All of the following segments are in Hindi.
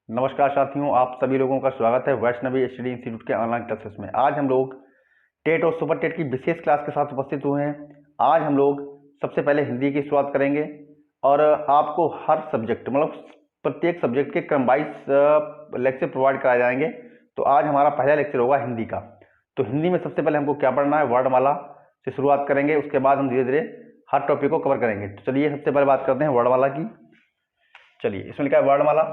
नमस्कार साथियों, आप सभी लोगों का स्वागत है वैष्णवी स्टडी इंस्टीट्यूट के ऑनलाइन क्लासेस में। आज हम लोग टेट और सुपर टेट की विशेष क्लास के साथ उपस्थित हुए हैं। आज हम लोग सबसे पहले हिंदी की शुरुआत करेंगे और आपको हर सब्जेक्ट मतलब प्रत्येक सब्जेक्ट के क्रम वाइज लेक्चर प्रोवाइड कराए जाएंगे। तो आज हमारा पहला लेक्चर होगा हिंदी का। तो हिंदी में सबसे पहले हमको क्या पढ़ना है, वर्णमाला से शुरुआत करेंगे, उसके बाद हम धीरे धीरे हर टॉपिक को कवर करेंगे। तो चलिए सबसे पहले बात करते हैं वर्णमाला की। चलिए, इसमें लिखा है वर्णमाला।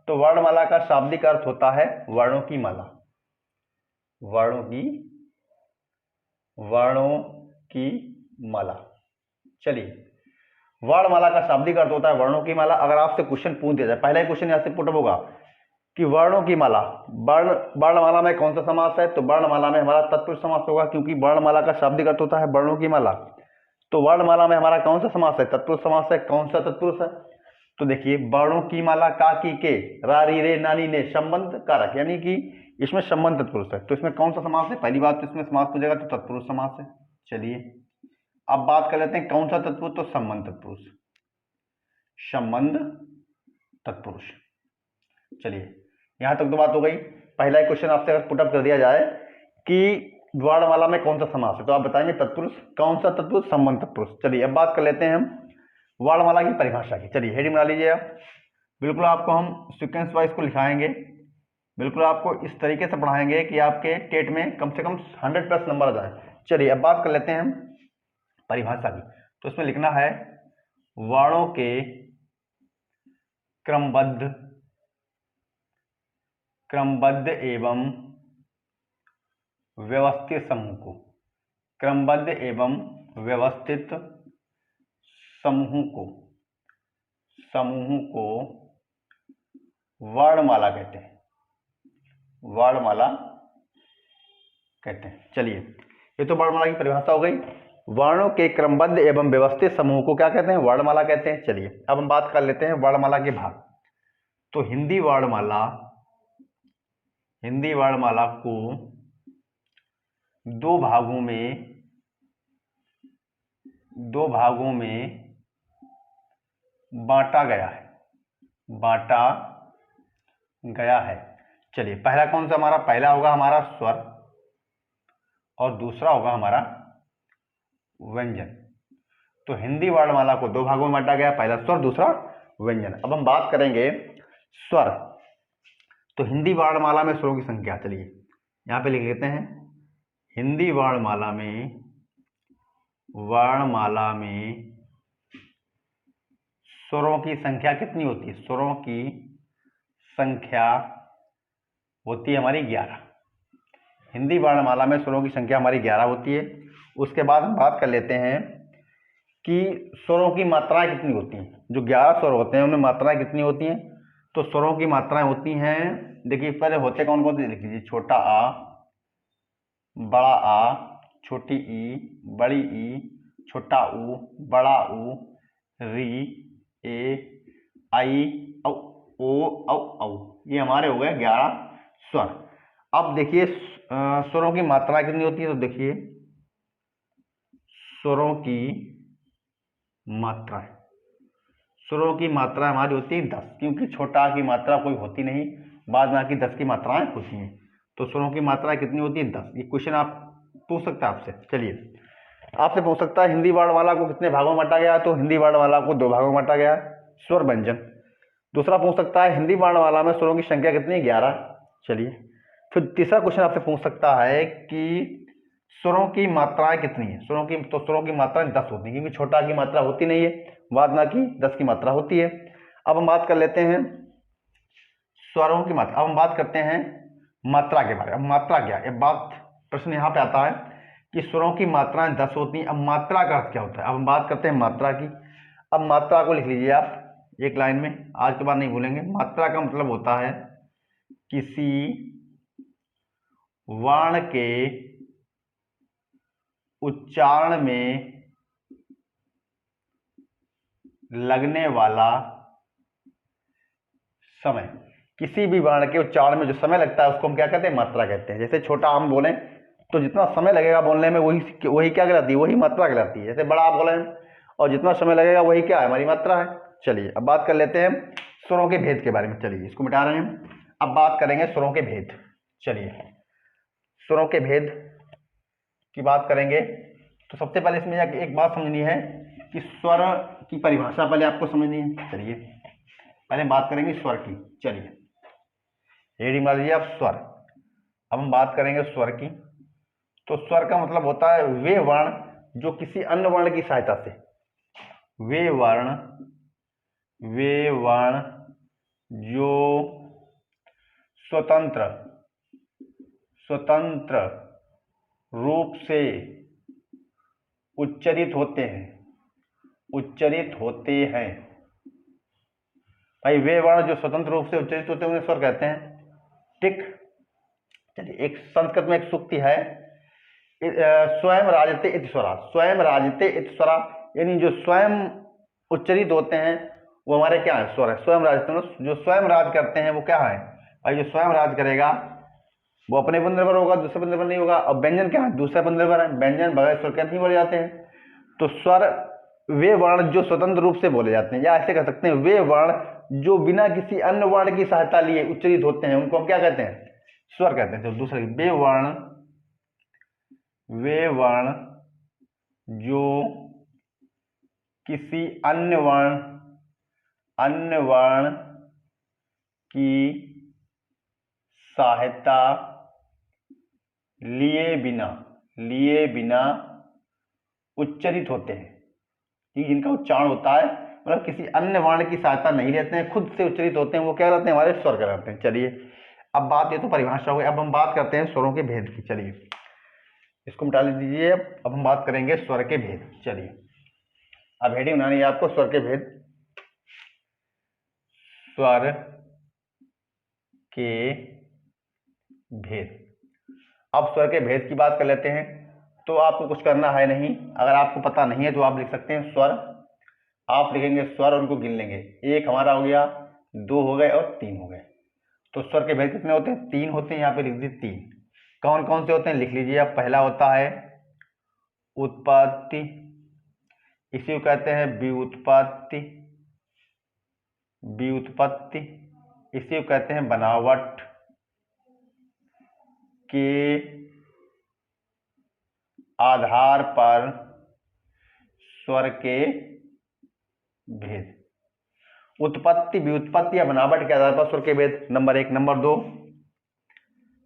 तो वर्णमाला का शाब्दिक अर्थ होता है वर्णों की माला। वर्णों की माला। चलिए, वर्णमाला का शाब्दिक अर्थ होता है वर्णों की माला। अगर आपसे क्वेश्चन पूछ दिया जाए, पहला ही क्वेश्चन यहां से पुट होगा कि वर्णों की माला, वर्णमाला में कौन सा समास है, तो वर्णमाला में हमारा तत्पुरुष समास होगा, क्योंकि वर्णमाला का शाब्दिक अर्थ होता है वर्णों की माला। तो वर्णमाला में हमारा कौन सा समास है, तत्पुरुष समास है। कौन सा तत्पुरुष है, तो देखिए, वर्णों की माला का की के रा री रे नानी ने संबंध कारक, यानी कि इसमें संबंध तत्पुरुष है। तो इसमें कौन सा समास है, पहली बात तो इसमें समास पूछेगा तो तत्पुरुष समास है। चलिए अब बात कर लेते हैं कौन सा तत्पुरुष, तो संबंध तत्पुरुष, संबंध तत्पुरुष। चलिए, यहां तक तो बात हो गई। पहला ही क्वेश्चन आपसे अगर पुटअप कर दिया जाए कि वर्णमाला में कौन सा समास है, तो आप बताएंगे तत्पुरुष। कौन सा तत्पुरुष, संबंध तत्पुरुष। चलिए अब बात कर लेते हैं हम वर्णमाला की परिभाषा की। चलिए हेडिंग बना लीजिए आप। बिल्कुल आपको हम सीक्वेंस वाइज को लिखाएंगे, बिल्कुल आपको इस तरीके से पढ़ाएंगे कि आपके टेट में कम से कम 100+ नंबर आ जाए। चलिए अब बात कर लेते हैं हम परिभाषा की। तो इसमें लिखना है वर्णों के क्रमबद्ध एवं व्यवस्थित समूह को, क्रमबद्ध एवं व्यवस्थित समूह को वर्णमाला कहते हैं, वर्णमाला कहते हैं। चलिए, ये तो वर्णमाला की परिभाषा हो गई। वर्णों के क्रमबद्ध एवं व्यवस्थित समूह को क्या कहते हैं, वर्णमाला कहते हैं। चलिए अब हम बात कर लेते हैं वर्णमाला के भाग। तो हिंदी वर्णमाला को दो भागों में बांटा गया है। चलिए, पहला कौन सा हमारा, पहला होगा हमारा स्वर और दूसरा होगा हमारा व्यंजन। तो हिंदी वर्णमाला को दो भागों में बांटा गया, पहला स्वर, दूसरा व्यंजन। अब हम बात करेंगे स्वर। तो हिंदी वर्णमाला में स्वरों की संख्या, चलिए यहां पे लिख लेते हैं। हिंदी वर्णमाला में स्वरों की संख्या कितनी होती है, स्वरों की संख्या होती है हमारी 11। हिंदी वर्णमाला में स्वरों की संख्या हमारी 11 होती है। उसके बाद हम बात कर लेते हैं कि स्वरों की मात्राएं कितनी होती हैं। जो 11 स्वर होते हैं उनमें मात्राएं कितनी होती हैं, तो स्वरों की मात्राएं होती हैं, देखिए पहले होते कौन कौन से लिख लीजिए। छोटा आ, बड़ा आ, छोटी ई, बड़ी ई, छोटा ऊ, बड़ा ऊ, री, ए, आई, औ, ओ, औ। ये हमारे हो गए 11 स्वर। अब देखिए स्वरों की मात्राएं कितनी होती है, तो देखिए स्वरों की मात्रा हमारी होती है 10, क्योंकि छोटा की मात्रा कोई होती नहीं, बाद में की 10 की मात्राएं होती हैं। तो स्वरों की मात्रा कितनी होती है 10। ये क्वेश्चन आप पूछ सकता है आपसे। चलिए, आपसे पूछ सकता है हिंदी वर्णमाला को कितने भागों में बांटा गया, तो हिंदी वर्णमाला को 2 भागों में बांटा गया, स्वर व्यंजन। दूसरा पूछ सकता है हिंदी वर्णमाला में स्वरों की संख्या कितनी है, 11। चलिए, फिर तीसरा क्वेश्चन आपसे पूछ सकता है कि स्वरों की मात्राएं कितनी है, स्वरों की मात्राएं 10 होती है, क्योंकि छोटा की मात्रा होती नहीं है, बाद में की 10 की मात्रा होती है। अब हम बात कर लेते हैं स्वरों की मात्रा। अब हम बात करते हैं मात्रा के बारे में। अब मात्रा क्या है, बात प्रश्न यहाँ पे आता है कि स्वरों की मात्राएं 10 होती हैं। अब मात्रा का अर्थ क्या होता है, अब हम बात करते हैं मात्रा की। अब मात्रा को लिख लीजिए आप एक लाइन में, आज के बाद नहीं भूलेंगे। मात्रा का मतलब होता है किसी वर्ण के उच्चारण में लगने वाला समय। किसी भी वर्ण के उच्चारण में जो समय लगता है उसको हम क्या कहते हैं, मात्रा कहते हैं। जैसे छोटा हम बोलें तो जितना समय लगेगा बोलने में वही क्या कहलाती है, वही मात्रा कहलाती है। जैसे बड़ा आप बोलें और जितना समय लगेगा वही क्या है, हमारी मात्रा है। चलिए अब बात कर लेते हैं स्वरों के भेद के बारे में। चलिए इसको मिटा रहे हैं, अब बात करेंगे स्वरों के भेद। चलिए स्वरों के भेद की बात करेंगे तो सबसे पहले इसमें एक बात समझनी है कि स्वर की परिभाषा पहले आपको समझनी है। चलिए पहले बात करेंगे स्वर की। चलिए हेडिंग मार लीजिए आप स्वर। अब हम बात करेंगे स्वर की। तो स्वर का मतलब होता है वे वर्ण जो किसी अन्य वर्ण की सहायता से, वे वर्ण जो स्वतंत्र रूप से उच्चारित होते हैं। भाई वे वर्ण जो स्वतंत्र रूप से उच्चारित होते हैं उन्हें स्वर कहते हैं। ठीक। चलिए एक संस्कृत में एक सूक्ति है, स्वयं राजते इति स्वरा। स्वयं राजते इति स्वरा यानी जो स्वयं उच्चारित होते हैं वो हमारे क्या है, स्वर है। स्वयं राजते जो स्वयं राज करते हैं वो क्या है भाई, जो स्वयं राज करेगा वो अपने पर निर्भर होगा, दूसरे पर निर्भर नहीं होगा। और व्यंजन क्या है, दूसरे पर निर्भर है। व्यंजन बगैर स्वर के नहीं बोले जाते हैं। तो स्वर वे वर्ण जो स्वतंत्र रूप से बोले जाते हैं, या ऐसे कह सकते हैं वे वर्ण जो बिना किसी अन्य वर्ण की सहायता लिए उच्चारित होते हैं उनको हम क्या कहते हैं, स्वर कहते हैं। तो दूसरे वे वर्ण जो किसी अन्य वर्ण की सहायता लिए बिना उच्चारित होते हैं, कि जिनका उच्चारण होता है मतलब किसी अन्य वर्ण की सहायता नहीं लेते हैं, खुद से उच्चारित होते हैं, वो क्या रहते हैं, हमारे स्वर कहलाते हैं। चलिए अब बात, ये तो परिभाषा हो गई। अब हम बात करते हैं स्वरों के भेद की। चलिए इसको मिटा लीजिए। अब हम बात करेंगे स्वर के भेद। चलिए अब हेडिंग बनानी है आपको, स्वर के भेद। स्वर के भेद। अब स्वर के भेद की बात कर लेते हैं। तो आपको कुछ करना है नहीं, अगर आपको पता नहीं है तो आप लिख सकते हैं स्वर। आप लिखेंगे स्वर और उनको गिन लेंगे, एक हमारा हो गया, दो हो गए और तीन हो गए। तो स्वर के भेद कितने होते हैं, तीन होते हैं। यहाँ पे लिख दीजिए तीन। कौन कौन से होते हैं लिख लीजिए अब। पहला होता है उत्पत्ति, इसी को कहते हैं व्युत्पत्ति। इसी को कहते हैं बनावट के आधार पर स्वर के भेद। उत्पत्ति, व्युत्पत्ति या बनावट के आधार पर स्वर के भेद, नंबर एक।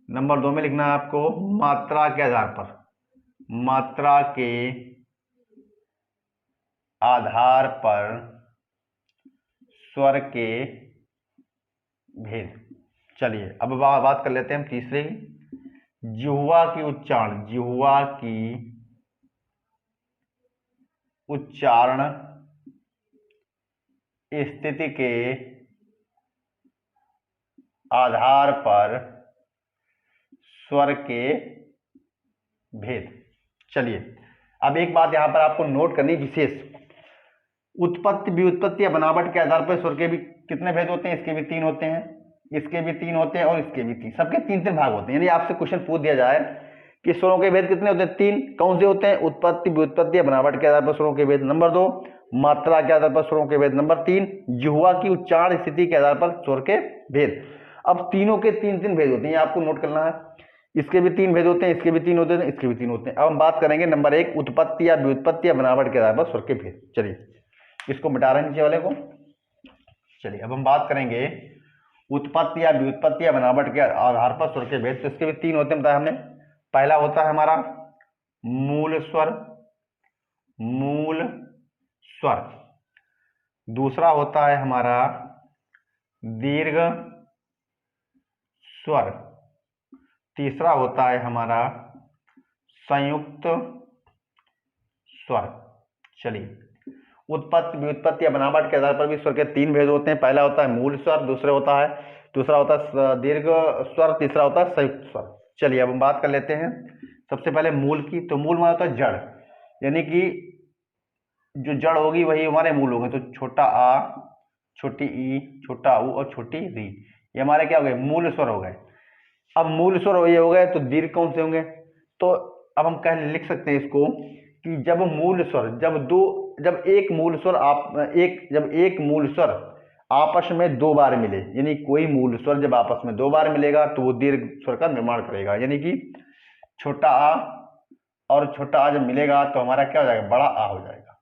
नंबर दो में लिखना है आपको मात्रा के आधार पर, मात्रा के आधार पर स्वर के भेद। चलिए अब बात कर लेते हैं हम तीसरे, जिह्वा की उच्चारण स्थिति के आधार पर स्वर के भेद। चलिए अब एक बात यहां पर आपको नोट करनी विशेष, उत्पत्ति, व्युत्पत्ति या बनावट के आधार पर स्वर के भी कितने भेद होते हैं, इसके भी तीन होते हैं, इसके भी तीन होते हैं और इसके भी तीन, सबके तीन तीन भाग होते हैं। यदि आपसे क्वेश्चन पूछ दिया जाए कि स्वरों के भेद कितने होते हैं, तीन। कौन से होते हैं, उत्पत्ति, व्युत्पत्ति या बनावट के आधार पर स्वरों के भेद। नंबर दो, मात्रा के आधार पर स्वरों के भेद। नंबर तीन, जिह्वा की उच्चारण स्थिति के आधार पर स्वर के भेद। अब तीनों के तीन तीन भेद होते हैं, आपको नोट करना है। इसके भी तीन भेद होते हैं, इसके भी तीन होते हैं, इसके भी तीन होते हैं। अब हम बात करेंगे नंबर एक, उत्पत्ति या व्युत्पत्ति या बनावट के आधार पर स्वर के भेद। चलिए इसको मिटा रहे हैं नीचे वाले को। चलिए अब हम बात करेंगे उत्पत्ति या व्युत्पत्ति या बनावट के आधार पर स्वर के भेद। तो इसके भी तीन होते हैं, बताया हमने। पहला होता है हमारा मूल स्वर। दूसरा होता है हमारा दीर्घ स्वर। तीसरा होता है हमारा संयुक्त स्वर। चलिए उत्पत्ति, व्युत्पत्ति या बनावट के आधार पर भी स्वर के तीन भेद होते हैं। पहला होता है मूल स्वर, दूसरा होता है दीर्घ स्वर, तीसरा होता है संयुक्त स्वर। चलिए अब हम बात कर लेते हैं सबसे पहले मूल की। तो मूल माना होता है जड़, यानी कि जो जड़ होगी वही हमारे मूल होंगे। तो छोटा आ, छोटी ई, छोटा ऊ और छोटी री, ये हमारे क्या हो गए, मूल स्वर हो गए। अब मूल स्वर ये हो गए, तो दीर्घ कौन से होंगे। तो अब हम लिख सकते हैं इसको कि जब एक मूल स्वर आपस में दो बार मिले, यानी कोई मूल स्वर जब आपस में दो बार मिलेगा तो वो दीर्घ स्वर का निर्माण करेगा। यानी कि छोटा आ और छोटा आ जब मिलेगा तो हमारा क्या हो जाएगा, बड़ा आ हो जाएगा।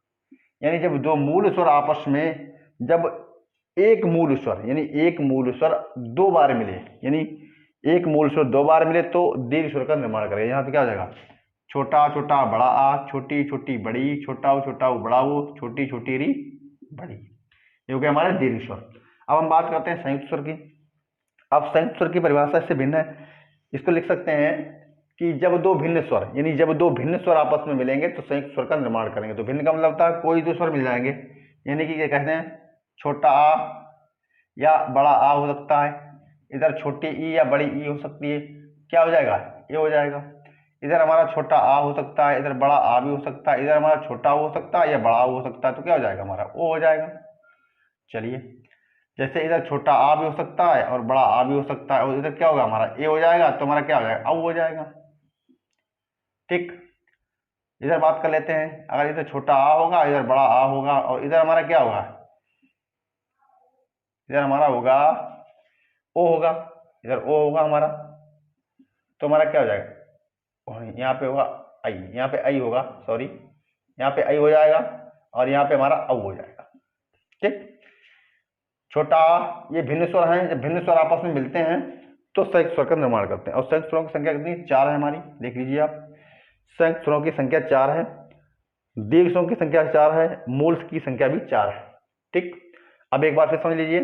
यानी जब दो मूल स्वर आपस में, जब एक मूल स्वर यानी एक मूल स्वर दो बार मिले, यानी एक मूल स्वर दो बार मिले तो दीर्घ स्वर का निर्माण करेगा। यहाँ पे क्या हो जाएगा, छोटा छोटा बड़ा आ, छोटी छोटी बड़ी, छोटा ऊ छोटा ऊ बड़ा ऊ, छोटी छोटी री बड़ी, ये हो गया हमारे दीर्घ स्वर। अब हम बात करते हैं संयुक्त स्वर की। अब संयुक्त स्वर की परिभाषा इससे भिन्न है। इसको लिख सकते हैं कि जब दो भिन्न स्वर, यानी जब दो भिन्न स्वर आपस में मिलेंगे तो संयुक्त स्वर का निर्माण करेंगे। तो भिन्न का मतलब होता है कोई दो स्वर मिल जाएंगे, यानी कि क्या कहते हैं, छोटा आ या बड़ा आ हो सकता है, इधर छोटी ई या बड़ी ई हो सकती है, क्या हो जाएगा, ये हो जाएगा। इधर हमारा छोटा आ हो सकता है, इधर बड़ा आ भी हो सकता है, इधर हमारा छोटा हो सकता है या बड़ा हो सकता है, तो क्या हो जाएगा हमारा ओ हो जाएगा। चलिए, जैसे इधर छोटा आ भी हो सकता है और बड़ा आ भी हो सकता है, और इधर क्या होगा हमारा ए हो जाएगा, तो हमारा क्या हो जाएगा, औ हो जाएगा। ठीक, इधर बात कर लेते हैं, अगर इधर छोटा आ होगा, इधर बड़ा आ होगा, और इधर हमारा क्या होगा, इधर हमारा होगा ओ होगा, इधर ओ होगा हमारा, तो हमारा क्या हो जाएगा, यहाँ पे होगा आई, यहाँ पे आई होगा, सॉरी यहाँ पे आई हो जाएगा, और यहाँ पे हमारा औ हो जाएगा। ठीक, छोटा ये भिन्न स्वर हैं, जब भिन्न स्वर आपस में मिलते हैं तो संयुक्त स्वर का निर्माण करते हैं। और संयुक्त स्वरों की संख्या कितनी, 4 है हमारी, देख लीजिए आप। संयुक्त स्वरों की संख्या 4 है, दीर्घ स्वरों की संख्या 4 है, मूल की संख्या भी 4 है। ठीक, अब एक बार फिर समझ लीजिए,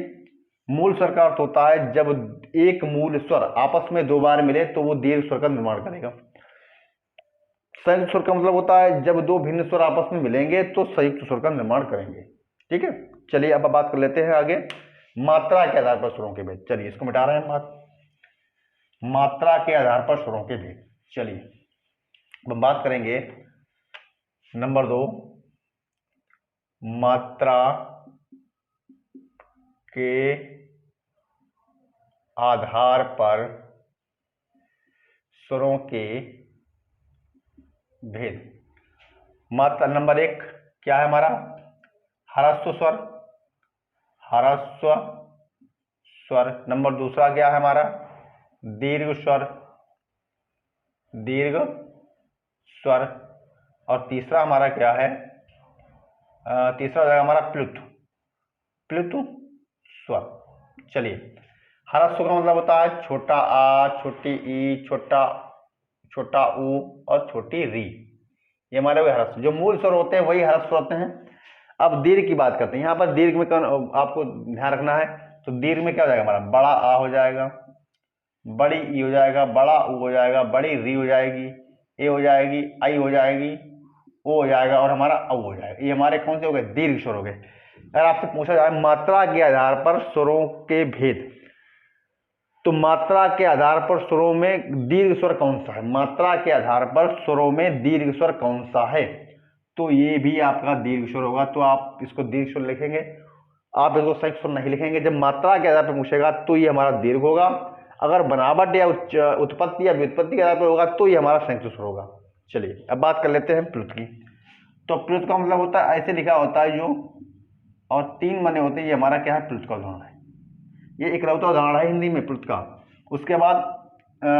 मूल स्वर का अर्थ होता है जब एक मूल स्वर आपस में दो बार मिले तो वो दीर्घ स्वर का निर्माण करेगा। संयुक्त स्वर का मतलब होता है जब दो भिन्न स्वर आपस में मिलेंगे तो संयुक्त स्वर का निर्माण करेंगे। ठीक है, चलिए अब बात कर लेते हैं आगे मात्रा के आधार पर स्वरों के भेद। चलिए इसको मिटा रहे हैं बात, मात्रा के आधार पर स्वरों के भेद। चलिए अब हम बात करेंगे नंबर 2, मात्रा के आधार पर स्वरों के भेद। मात्रा नंबर 1 क्या है हमारा, ह्रस्व स्वर, ह्रस्व स्वर। नंबर दूसरा क्या है हमारा, दीर्घ स्वर, दीर्घ स्वर। और तीसरा हमारा क्या है, तीसरा हो जाएगा हमारा प्लुत, प्लुत स्वर। चलिए, ह्रस्व का मतलब होता है छोटा आ, छोटी ई, छोटा ऊ और छोटी री, ये हमारे वही ह्रस्व, जो मूल स्वर होते हैं वही ह्रस्व होते हैं। अब दीर्घ की बात करते हैं, यहाँ पर दीर्घ में आपको ध्यान रखना है, तो दीर्घ में क्या हो जाएगा हमारा, बड़ा आ हो जाएगा, बड़ी ई हो जाएगा, बड़ा ऊ हो जाएगा, बड़ी री हो जाएगी, ए हो जाएगी, आई हो जाएगी, ओ हो जाएगा, और हमारा औ हो जाएगा। ये हमारे कौन से हो गए, दीर्घ स्वर हो गए। अगर आपसे पूछा जाए मात्रा के आधार पर स्वरों के भेद, तो मात्रा के आधार पर स्वरों में दीर्घ स्वर कौन सा है, मात्रा के आधार पर स्वरों में दीर्घ स्वर कौन सा है, तो ये भी आपका दीर्घ स्वर होगा। तो आप इसको दीर्घ स्वर लिखेंगे, आप इसको संयुक्त स्वर नहीं लिखेंगे। जब मात्रा के आधार पर पूछेगा तो ये हमारा दीर्घ होगा, अगर बनावट या उत्पत्ति या व्युत्पत्ति के आधार पर होगा तो ये हमारा संयुक्त स्वर होगा। चलिए अब बात कर लेते हैं प्लुत की। तो प्लुत का मतलब होता है ऐसे लिखा होता है जो, और 3 बने होते हैं, ये हमारा क्या है, प्लुत का उदाहरण है। ये इकलौता उदाहरण है हिंदी में प्लुत का। उसके बाद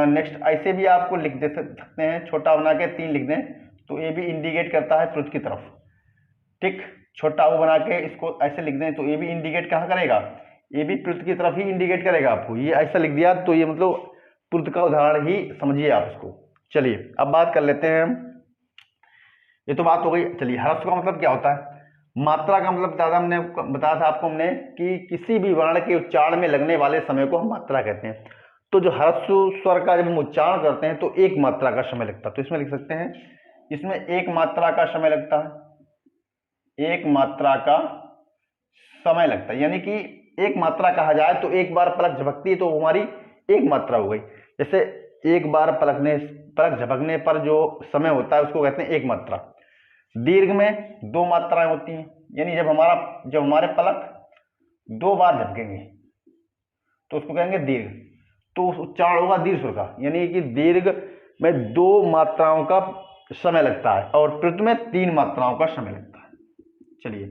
नेक्स्ट ऐसे भी आपको लिख दे सकते हैं, छोटा बना के 3 लिख दें तो ये भी इंडिकेट करता है प्लुत की तरफ। ठीक, छोटा ऊ बना के इसको ऐसे लिख दें तो ये भी इंडिकेट कहाँ करेगा, ये भी प्लुत की तरफ ही इंडिकेट करेगा आपको। ये ऐसा लिख दिया तो ये मतलब प्लुत का उदाहरण ही समझिए आप इसको। चलिए अब बात कर लेते हैं, ये तो बात हो गई। चलिए ह्रस्व का मतलब क्या होता है, मात्रा का मतलब हमने बताया था आपको हमने कि किसी भी वर्ण के उच्चारण में लगने वाले समय को हम मात्रा कहते हैं। तो जो ह्रस्व स्वर का जब हम उच्चारण करते हैं तो 1 मात्रा का समय लगता है। तो इसमें लिख सकते हैं, इसमें 1 मात्रा का समय लगता है, 1 मात्रा का समय लगता है। यानी कि 1 मात्रा कहा जाए तो एक बार पलक झपकती है तो हमारी 1 मात्रा हो गई। जैसे एक बार पलक झपकने पर जो समय होता है उसको कहते हैं 1 मात्रा। दीर्घ में 2 मात्राएं होती हैं, यानी जब हमारे पलक 2 बार झपकेंगे तो उसको कहेंगे दीर्घ। तो उच्चारण होगा दीर्घ स्वर का, यानी कि दीर्घ में 2 मात्राओं का समय लगता है और प्लुत में 3 मात्राओं का समय लगता है। चलिए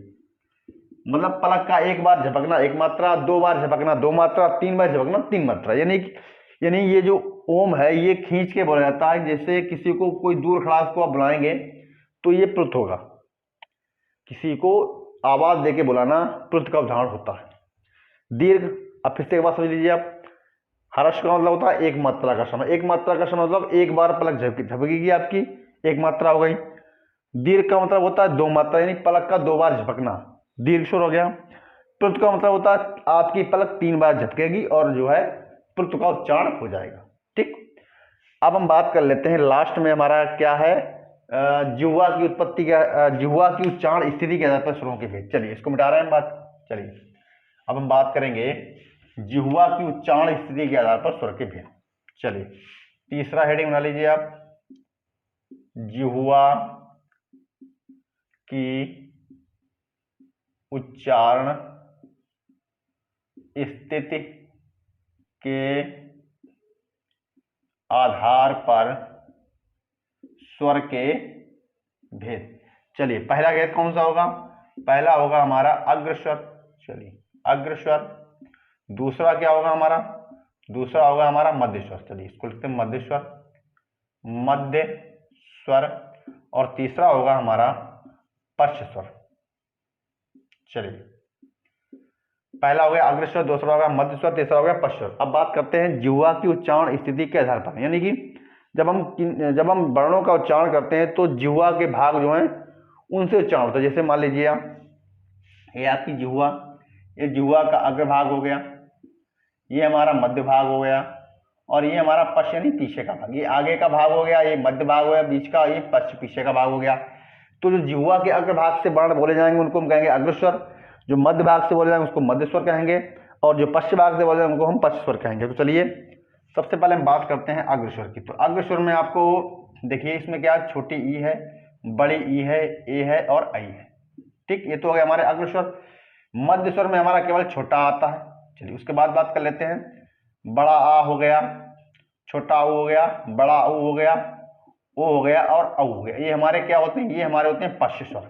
मतलब पलक का एक बार झपकना एक मात्रा, दो बार झपकना दो मात्रा, तीन बार झपकना तीन मात्रा। यानी ये जो ओम है ये खींच के बोला जाता है। जैसे किसी को कोई दूर खड़ा उसको आप बुलाएंगे तो ये प्लुत होगा। किसी को आवाज देके बुलाना प्लुत का उदाहरण होता है। दीर्घ, अब फिर से एक बात समझ लीजिए आप, हर्ष का मतलब होता है एक मात्रा का समय। एक मात्रा का समय मतलब एक बार पलक झपकेगी आपकी, एक मात्रा हो गई। दीर्घ का मतलब होता है दो मात्रा, यानी पलक का दो बार झपकना, दीर्घ स्वर हो गया। प्लुत का मतलब होता है आपकी पलक तीन बार झपकेगी और जो है प्लुत का उच्चारण हो जाएगा। ठीक, अब हम बात कर लेते हैं लास्ट में हमारा क्या है, जिह्वा की उत्पत्ति का, जिह्वा की उच्चारण स्थिति के आधार पर स्वरों के भेद। चलिए इसको मिटा रहे हैं हम बात। चलिए अब हम बात करेंगे जिह्वा की उच्चारण स्थिति के आधार पर स्वर के भेद। चलिए तीसरा हेडिंग बना लीजिए आप, जिह्वा की उच्चारण स्थिति के आधार पर स्वर के भेद। चलिए पहला भेद कौन सा होगा, पहला होगा हमारा अग्रस्वर। चलिए अग्रस्वर। दूसरा क्या होगा हमारा, दूसरा होगा हमारा मध्य स्वर। चलिए इसको लिखते हैं मध्य स्वर, मध्य स्वर। और तीसरा होगा हमारा पश्च स्वर। चलिए पहला हो गया अग्रस्वर, दूसरा हो गया मध्य स्वर, तीसरा हो गया पश्च स्वर। अब बात करते हैं जिह्वा की उच्चारण स्थिति के आधार पर, यानी कि जब हम वर्णों का उच्चारण करते हैं तो जिह्वा के भाग जो हैं उनसे उच्चारण होता है। जैसे मान लीजिए आप, ये आपकी जिह्वा, ये जिह्वा का अग्रभाग हो गया, ये हमारा मध्य भाग हो गया, और ये हमारा पश्च यानी पीछे का भाग। ये आगे का भाग हो गया, ये मध्य भाग हो गया बीच का, ये पश्च पीछे का भाग हो गया। तो जो जिह्वा के अग्रभाग से वर्ण बोले जाएंगे उनको हम कहेंगे अग्रस्वर, जो मध्य भाग से बोले जाएंगे उसको मध्य स्वर कहेंगे, और जो पश्च भाग से बोले जाएंगे उनको हम पश्च स्वर कहेंगे। तो चलिए सबसे पहले हम बात करते हैं अग्रस्वर की। तो अग्रस्वर में आपको देखिए इसमें क्या है, छोटी ई है, बड़ी ई है, ए है और आई है। ठीक, ये तो हो गया हमारे अग्रस्वर। मध्य स्वर में हमारा केवल छोटा आता है। चलिए उसके बाद बात कर लेते हैं, बड़ा आ हो गया, छोटा ऊ हो गया, बड़ा ऊ हो गया, ओ हो गया और औ हो गया। ये हमारे क्या होते हैं, ये हमारे होते हैं पश्च स्वर।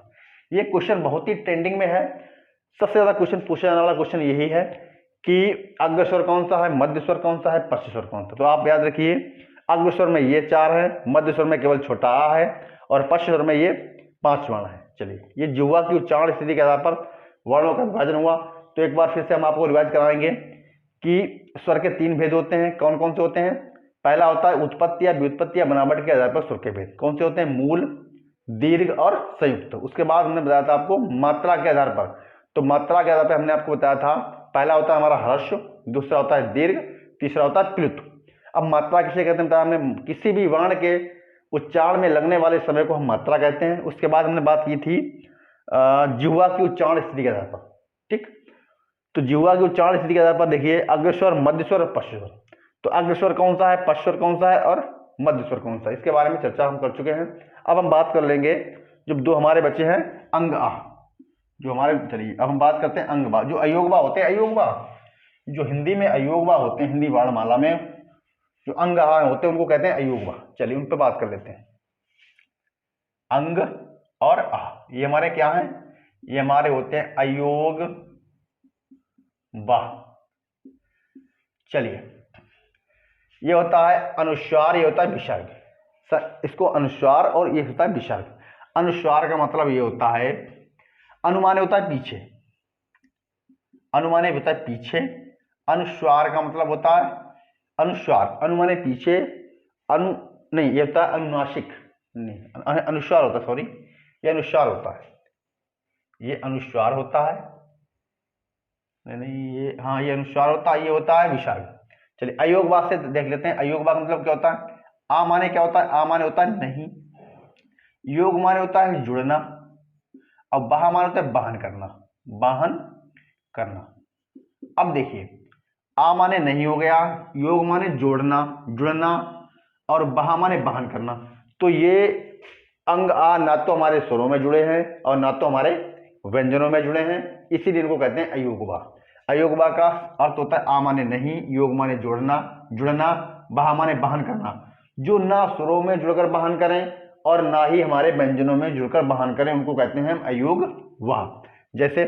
ये क्वेश्चन बहुत ही ट्रेंडिंग में है, सबसे ज्यादा क्वेश्चन पूछा जाने वाला क्वेश्चन यही है कि अग्रस्वर कौन सा है, मध्य स्वर कौन सा है, पश्च स्वर कौन सा। तो आप याद रखिए अग्रस्वर में ये चार है, मध्य स्वर में केवल छोटा आ है, और पश्च स्वर में ये 5 वर्ण है। चलिए ये जिह्वा की उच्चारण स्थिति के आधार पर वर्णों का विभाजन हुआ। तो एक बार फिर से हम आपको रिवाइज कराएंगे कि स्वर के 3 भेद होते हैं। कौन कौन से होते हैं, पहला होता है उत्पत्ति या व्युत्पत्ति या बनावट के आधार पर स्वर के भेद। कौन से होते हैं, मूल, दीर्घ और संयुक्त। उसके बाद हमने बताया था आपको मात्रा के आधार पर। तो मात्रा के आधार पर हमने आपको बताया था पहला होता है हमारा ह्रस्व, दूसरा होता है दीर्घ, तीसरा होता है प्लुत। अब मात्रा किसे कहते हैं बताया हमने, किसी भी वर्ण के उच्चारण में लगने वाले समय को हम मात्रा कहते हैं। उसके बाद हमने बात की थी जिह्वा की उच्चारण स्थिति के आधार पर। ठीक, तो जिह्वा की उच्चारण स्थिति के आधार पर देखिए अग्रस्वर, मध्य स्वर और पश्च स्वर। तो अग्रस्वर कौन सा है, पश्च स्वर कौन सा है और मध्य स्वर कौन सा है, इसके बारे में चर्चा हम कर चुके हैं। अब हम बात कर लेंगे जो दो हमारे बच्चे हैं अंग आ, जो हमारे, चलिए अब हम बात करते हैं अंग बा। जो अयोगबा होते हैं, अयोगबा जो हिंदी में अयोगबा होते हैं, हिंदी वर्णमाला में जो अंग आ होते हैं उनको कहते हैं अयोगबा। चलिए उन पर बात कर लेते हैं। अंग और आ ये हमारे क्या हैं, ये हमारे होते हैं अयोग बा। चलिए ये होता है अनुस्वार, ये होता है विसर्ग। इसको अनुस्वार और ये होता है विसर्ग। अनुस्वार का मतलब ये होता है, अनुमाने होता है पीछे, अनुमाने होता है पीछे। अनुस्वार का मतलब होता है अनुस्वार, अनुमाने पीछे, अनु नहीं ये होता है अनुनासिक, नहीं अनुस्वार होता है, सॉरी ये अनुस्वार होता है, ये अनुस्वार होता है, नहीं ये, हाँ ये अनुस्वार होता है, ये होता है विसर्ग। चलिए अयोगबा से देख लेते हैं। अयोगबा का मतलब क्या होता है, आ माने क्या होता है, आ माने होता है नहीं, योग माने होता है जुड़ना, और बहा माने होता है बहन करना, बहन करना। अब देखिए आ माने नहीं हो गया, योग माने जोड़ना, जुड़ना, और बहा माने बहन करना। तो ये अंग आ ना तो हमारे स्वरों में जुड़े हैं और ना तो हमारे व्यंजनों में जुड़े हैं, इसीलिए इनको कहते हैं अयोगबा। अयोगबा का अर्थ होता है आ माने नहीं, योग माने जोड़ना, जुड़ना, बहा माने बहन करना। जो ना स्वरों में जुड़कर बहन करें और ना ही हमारे व्यंजनों में जुड़कर बहन करें उनको कहते हैं हम अयोगवा। जैसे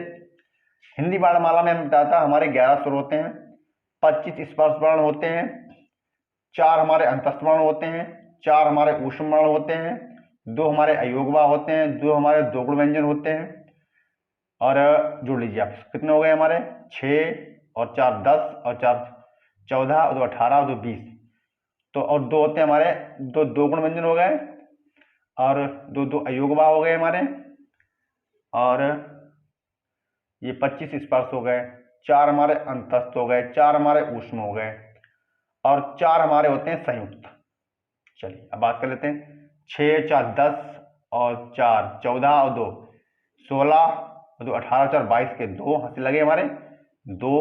हिंदी वर्णमाला में हमने बताया था हमारे 11 स्वर होते हैं, 25 स्पर्श वर्ण होते हैं, 4 हमारे अंतस्थ वर्ण होते हैं, 4 हमारे ऊष्म वर्ण होते हैं, 2 हमारे अयोगवा होते हैं, 2 हमारे दोगुण व्यंजन होते हैं। और जोड़ लीजिए आप, कितने हो गए हमारे, 6 और 4 10 और 4 14 और 2 18 और 2 20। तो और 2 होते हैं हमारे, 2 दोगुण व्यंजन हो गए और 2 अयोगवा हो गए हमारे, और ये 25 स्पर्श हो गए, 4 हमारे अंतस्थ हो गए, 4 हमारे ऊष्म हो गए और 4 हमारे होते हैं संयुक्त। चलिए अब बात कर लेते हैं। 6 4 10 और 4 14 और 2 16 और 2 18 4 22 के 2 हाथ लगे हमारे, 2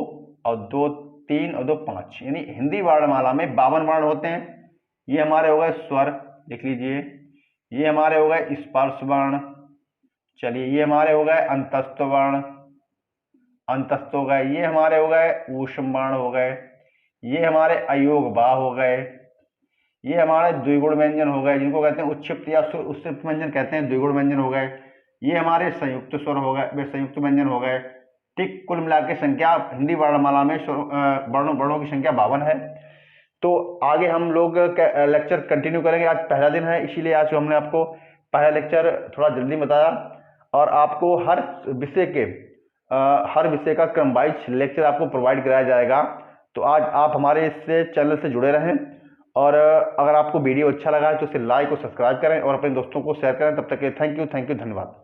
और 2 3 और 2 5, यानी हिंदी वर्णमाला में 52 वर्ण होते हैं। ये हमारे हो गए स्वर, लिख लीजिए। ये हमारे हो गए स्पर्श वर्ण। चलिए ये हमारे हो गए अंतस्थ वर्ण, अंतस्थ हो गए। ये हमारे हो गए ऊष्म वर्ण हो गए। ये हमारे अयोग बा हो गए। ये हमारे द्विगुण व्यंजन हो गए, जिनको कहते हैं उच्छिप्त या उत्क्षिप्त व्यंजन कहते हैं, द्विगुण व्यंजन हो गए। ये हमारे संयुक्त स्वर हो गए, वे संयुक्त व्यंजन हो गए। ठीक, कुल मिला के संख्या हिंदी वर्णमाला में वर्णों की संख्या 52 है। तो आगे हम लोग लेक्चर कंटिन्यू करेंगे। आज पहला दिन है, इसीलिए आज हमने आपको पहला लेक्चर थोड़ा जल्दी बताया, और आपको हर विषय का क्रम वाइज लेक्चर आपको प्रोवाइड कराया जाएगा। तो आज आप हमारे इससे चैनल से जुड़े रहें, और अगर आपको वीडियो अच्छा लगा है तो इसे लाइक और सब्सक्राइब करें और अपने दोस्तों को शेयर करें। तब तक के थैंक यू, धन्यवाद।